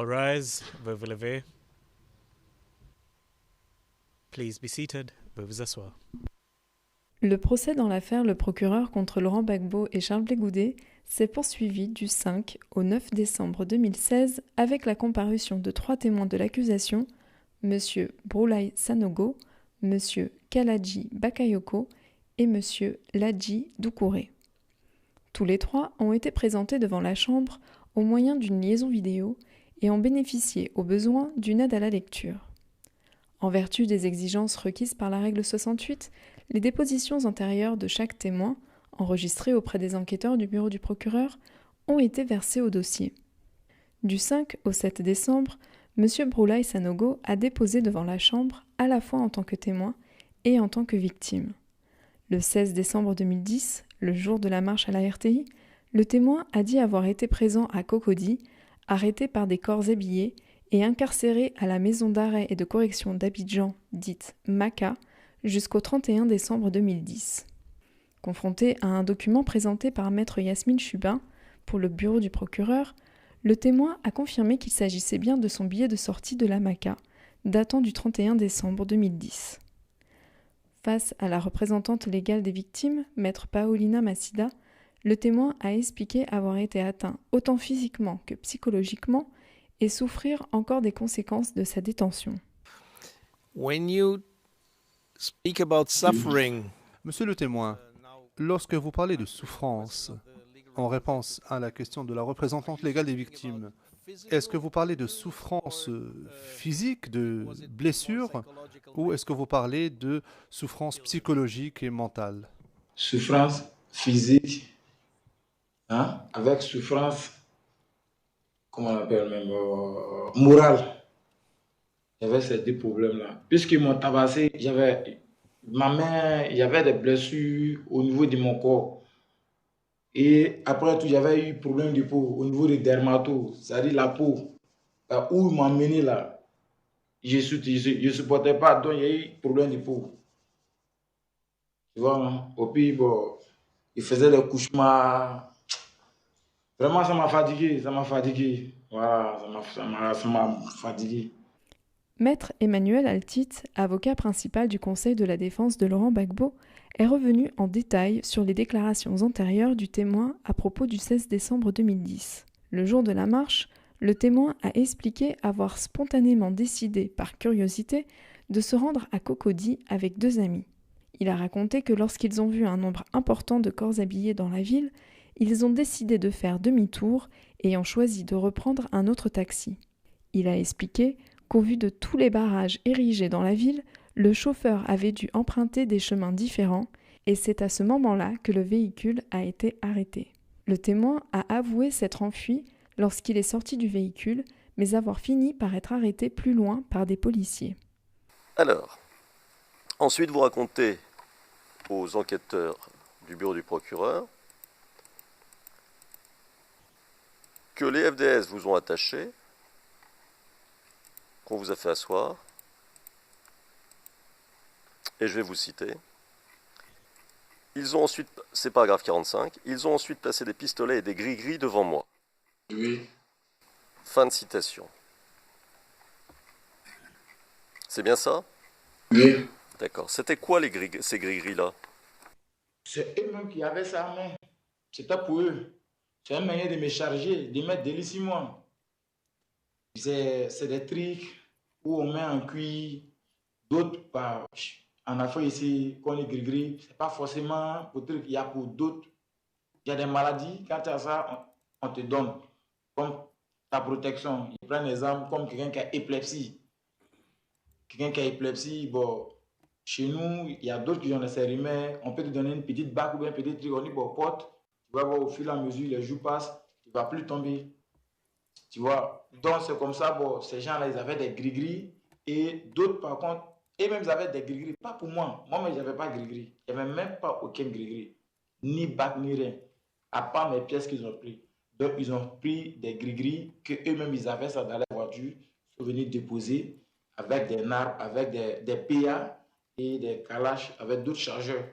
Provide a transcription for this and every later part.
All rise. Veuillez vous lever. Please be seated. Veuillez vous asseoir. Le procès dans l'affaire Le Procureur contre Laurent Gbagbo et Charles Blé Goudé s'est poursuivi du 5 au 9 décembre 2016 avec la comparution de 3 témoins de l'accusation, M. Brulai Sanogo, M. Kalaji Bakayoko et M. Ladji Doucouré. Tous les 3 ont été présentés devant la Chambre au moyen d'une liaison vidéo et ont bénéficié au besoin d'une aide à la lecture. En vertu des exigences requises par la règle 68, les dépositions antérieures de chaque témoin, enregistrées auprès des enquêteurs du bureau du procureur, ont été versées au dossier. Du 5 au 7 décembre, M. Brulai Sanogo a déposé devant la Chambre à la fois en tant que témoin et en tant que victime. Le 16 décembre 2010, le jour de la marche à la RTI, le témoin a dit avoir été présent à Cocody, arrêté par des corps habillés et incarcéré à la maison d'arrêt et de correction d'Abidjan, dite MACA, jusqu'au 31 décembre 2010. Confronté à un document présenté par maître Yasmine Chubin pour le bureau du procureur, le témoin a confirmé qu'il s'agissait bien de son billet de sortie de la MACA, datant du 31 décembre 2010. Face à la représentante légale des victimes, maître Paolina Massida, le témoin a expliqué avoir été atteint autant physiquement que psychologiquement et souffrir encore des conséquences de sa détention. When you speak about suffering, Monsieur le témoin, lorsque vous parlez de souffrance, en réponse à la question de la représentante légale des victimes, est-ce que vous parlez de souffrance physique, de blessure, ou est-ce que vous parlez de souffrance psychologique et mentale? Souffrance physique, avec souffrance, comment on appelle même, morale. J'avais ces deux problèmes-là. Puisqu'ils m'ont tabassé, ma main, il y avait des blessures au niveau de mon corps. Et après tout, j'avais eu problème de peau au niveau des dermatos, c'est-à-dire la peau. Où ils m'ont emmené là, je ne supportais pas, donc il y a eu problème de peau. Tu vois, hein? Au pays, bon, il faisait des cauchemars. Vraiment, ça m'a fatigué, Voilà, ça m'a fatigué. Maître Emmanuel Altit, avocat principal du Conseil de la défense de Laurent Gbagbo, est revenu en détail sur les déclarations antérieures du témoin à propos du 16 décembre 2010. Le jour de la marche, le témoin a expliqué avoir spontanément décidé, par curiosité, de se rendre à Cocody avec 2 amis. Il a raconté que lorsqu'ils ont vu un nombre important de corps habillés dans la ville, ils ont décidé de faire demi-tour et ont choisi de reprendre un autre taxi. Il a expliqué qu'au vu de tous les barrages érigés dans la ville, le chauffeur avait dû emprunter des chemins différents et c'est à ce moment-là que le véhicule a été arrêté. Le témoin a avoué s'être enfui lorsqu'il est sorti du véhicule, mais avoir fini par être arrêté plus loin par des policiers. Alors, ensuite vous racontez aux enquêteurs du bureau du procureur que les FDS vous ont attaché, qu'on vous a fait asseoir, et je vais vous citer. Ils ont ensuite, c'est paragraphe 45, ils ont ensuite placé des pistolets et des gris-gris devant moi. Oui. Fin de citation. C'est bien ça? Oui. D'accord. C'était quoi ces gris-gris-là? C'est eux-mêmes qui avaient ça en main. C'était pour eux. C'est une manière de me charger, de mettre délice sur moi. C'est des trucs où on met en cuir, d'autres en Afrique ici, quand on est gris-gris, c'est pas forcément pour trucs, il y a pour d'autres. Il y a des maladies, quand tu as ça, on te donne comme ta protection. Ils prennent l'exemple comme quelqu'un qui a épilepsie. Quelqu'un qui a épilepsie, bon, chez nous, il y a d'autres qui ont des sérimères, on peut te donner une petite bague ou bien un petit truc, on dit, bon, porte, tu vas voir au fur et à mesure, les jours passent, tu ne vas plus tomber. Tu vois, donc c'est comme ça, bon, ces gens-là, ils avaient des gris-gris et d'autres, par contre, eux-mêmes, ils avaient des gris-gris. Pas pour moi. Moi-même, je n'avais pas gris-gris. Il n'y avait même pas aucun gris-gris. Ni bac, ni rien. À part mes pièces qu'ils ont pris. Donc, ils ont pris des gris-gris qu'eux-mêmes, ils avaient ça dans la voiture. Ils sont venus déposer avec des NARP, avec des PA et des calaches, avec d'autres chargeurs.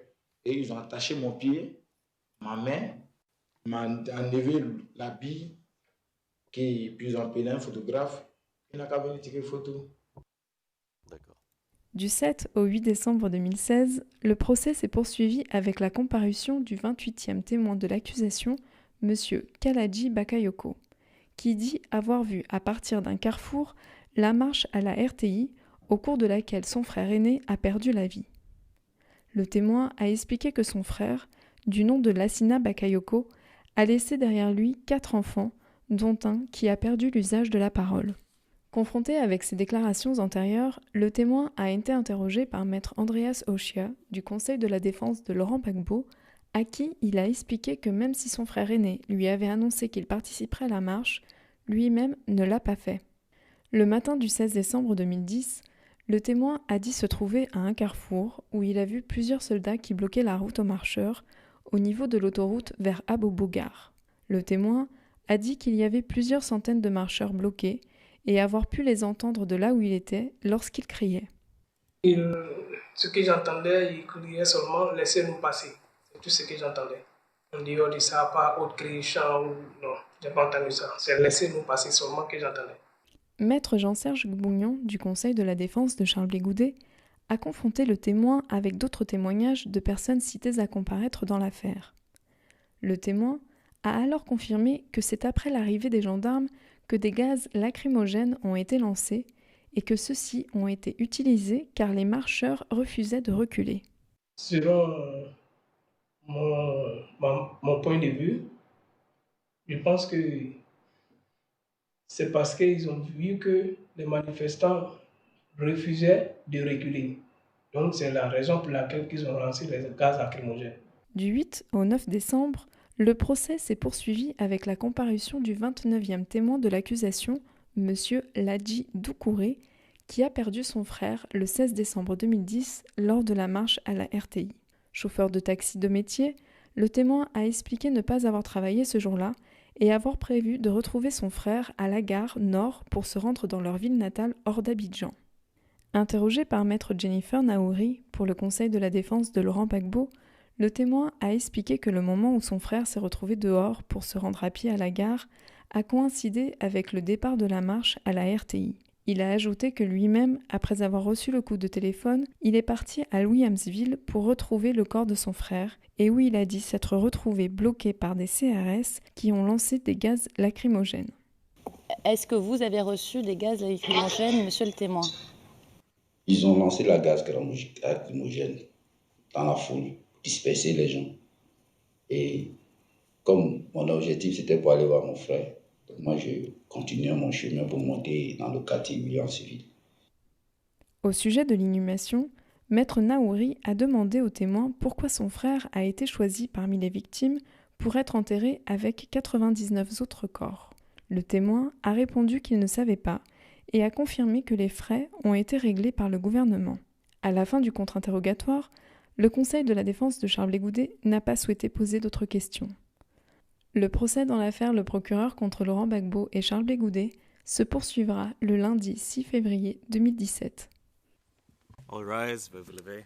Et ils ont attaché mon pied, ma main, m'ont enlevé la bille. qui est plus en un photographe, il n'a qu'à venir tirer photo. D'accord. Du 7 au 8 décembre 2016, le procès s'est poursuivi avec la comparution du 28e témoin de l'accusation, M. Kalaji Bakayoko, qui dit avoir vu à partir d'un carrefour la marche à la RTI au cours de laquelle son frère aîné a perdu la vie. Le témoin a expliqué que son frère, du nom de Lassina Bakayoko, a laissé derrière lui 4 enfants, dont un qui a perdu l'usage de la parole. Confronté avec ces déclarations antérieures, le témoin a été interrogé par maître Andreas Oshia du Conseil de la défense de Laurent Gbagbo, à qui il a expliqué que même si son frère aîné lui avait annoncé qu'il participerait à la marche, lui-même ne l'a pas fait. Le matin du 16 décembre 2010, le témoin a dit se trouver à un carrefour où il a vu plusieurs soldats qui bloquaient la route aux marcheurs au niveau de l'autoroute vers Abou-Bougar. Le témoin a dit qu'il y avait plusieurs centaines de marcheurs bloqués et avoir pu les entendre de là où il était lorsqu'ils criaient. Ce que j'entendais, ils criaient seulement « laissez-nous passer ». C'est tout ce que j'entendais. En dehors de ça, pas autre cri, chant ou non, j'ai pas entendu ça. C'est « laissez-nous passer » seulement que j'entendais. Maître Jean-Serge Gbougnon, du Conseil de la défense de Charles Blé Goudet, a confronté le témoin avec d'autres témoignages de personnes citées à comparaître dans l'affaire. Le témoin a alors confirmé que c'est après l'arrivée des gendarmes que des gaz lacrymogènes ont été lancés et que ceux-ci ont été utilisés car les marcheurs refusaient de reculer. Selon mon point de vue, je pense que c'est parce qu'ils ont vu que les manifestants refusaient de reculer. Donc c'est la raison pour laquelle ils ont lancé les gaz lacrymogènes. Du 8 au 9 décembre, le procès s'est poursuivi avec la comparution du 29e témoin de l'accusation, M. Ladji Doucouré, qui a perdu son frère le 16 décembre 2010 lors de la marche à la RTI. Chauffeur de taxi de métier, le témoin a expliqué ne pas avoir travaillé ce jour-là et avoir prévu de retrouver son frère à la gare Nord pour se rendre dans leur ville natale hors d'Abidjan. Interrogé par maître Jennifer Naouri pour le Conseil de la défense de Laurent Gbagbo, le témoin a expliqué que le moment où son frère s'est retrouvé dehors pour se rendre à pied à la gare a coïncidé avec le départ de la marche à la RTI. Il a ajouté que lui-même, après avoir reçu le coup de téléphone, il est parti à Williamsville pour retrouver le corps de son frère et où il a dit s'être retrouvé bloqué par des CRS qui ont lancé des gaz lacrymogènes. Est-ce que vous avez reçu des gaz lacrymogènes, monsieur le témoin ? Ils ont lancé la gaz lacrymogène dans la foule, disperser les gens. Et comme mon objectif c'était pour aller voir mon frère, moi je continuais mon chemin pour monter dans le quartier Williamsville. Au sujet de l'inhumation, maître Naouri a demandé au témoin pourquoi son frère a été choisi parmi les victimes pour être enterré avec 99 autres corps. Le témoin a répondu qu'il ne savait pas et a confirmé que les frais ont été réglés par le gouvernement. À la fin du contre-interrogatoire, le Conseil de la défense de Charles Blé Goudet n'a pas souhaité poser d'autres questions. Le procès dans l'affaire Le Procureur contre Laurent Gbagbo et Charles Blé Goudet se poursuivra le lundi 6 février 2017. All rise, veuve levée.